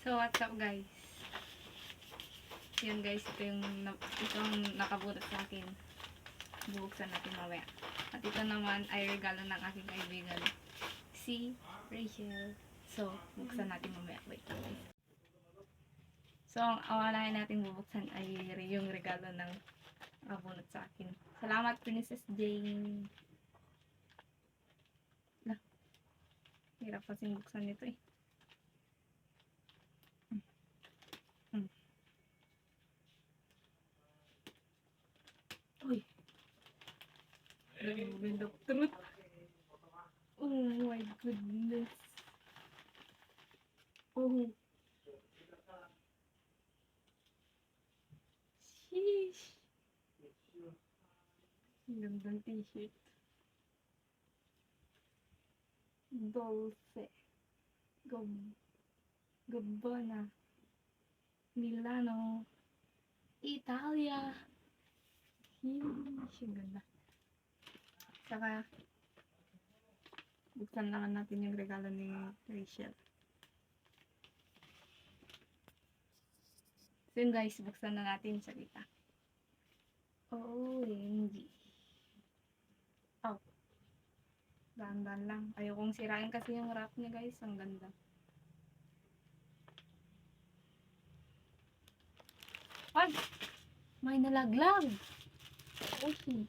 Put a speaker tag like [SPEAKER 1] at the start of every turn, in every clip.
[SPEAKER 1] So, what's up guys? Yun guys, ito ang nakabutas sa akin. Bubuksan natin mamaya. At ito naman ay regalo ng aking kaibigan, si Rachel. So, buksan natin mamaya. Wait lang guys. So, ang awalayan natin bubuksan ay yung regalo ng nakabunot sa akin. Salamat, Princess Jane. Lah, hirap kasing buksan nito eh. Uy. Moment of truth. Oh my goodness. Oh. Sheesh. Ang gandang t-shirt. Dolce. Gabbana. Milano. Italia. Sheesh. Ang ganda. Saka, buksan naman natin yung regalo ni Rachel. So yun guys, buksan na natin sa kita. OMG. Oh. Dahan-dahan lang. Ayokong sirain kasi yung wrap niya guys. Ang ganda. Ay! May nalaglag! Okay.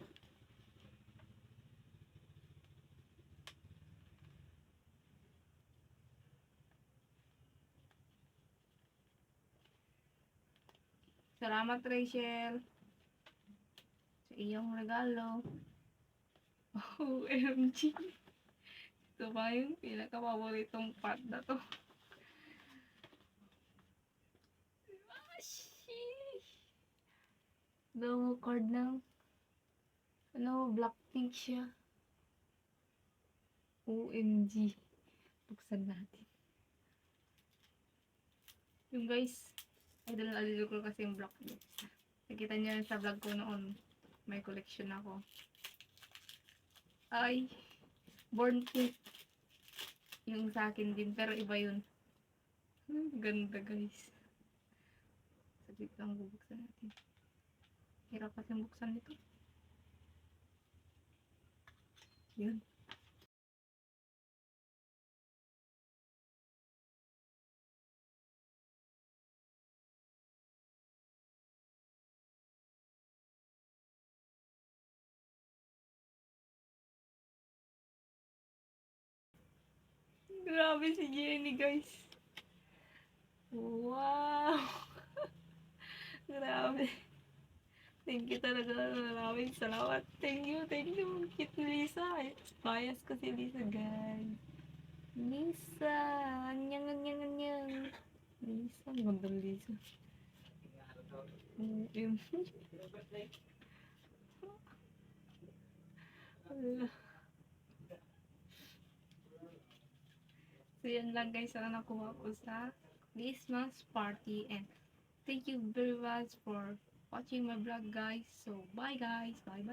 [SPEAKER 1] Salamat Rachel sa iyong regalo. OMG. Ito ba yung pinaka-paboritong part na to? Sheesh. Damo card ng Blackpink siya. OMG. Buksan natin. Yung guys, idol na idol ko kasi yung Blackpink. Nakita niyo sa vlog ko noon. May collection ako. Ay, Born Pink. Yung sa akin din, pero iba yun. Ganda guys. Saglit lang bubuksan natin. Hirap kasi buksan nito. Yun. Grabe si Jenny guys. Wow. Grabe. Thank you talaga. Maraming salamat. Thank you. Cute ni Lisa. Bias ko si Lisa guys. Lisa. Anyang. Lisa. Magandang Lisa. So yan lang guys ang nakuha ko sa Christmas party, and thank you very much for watching my vlog guys. So bye guys. Bye.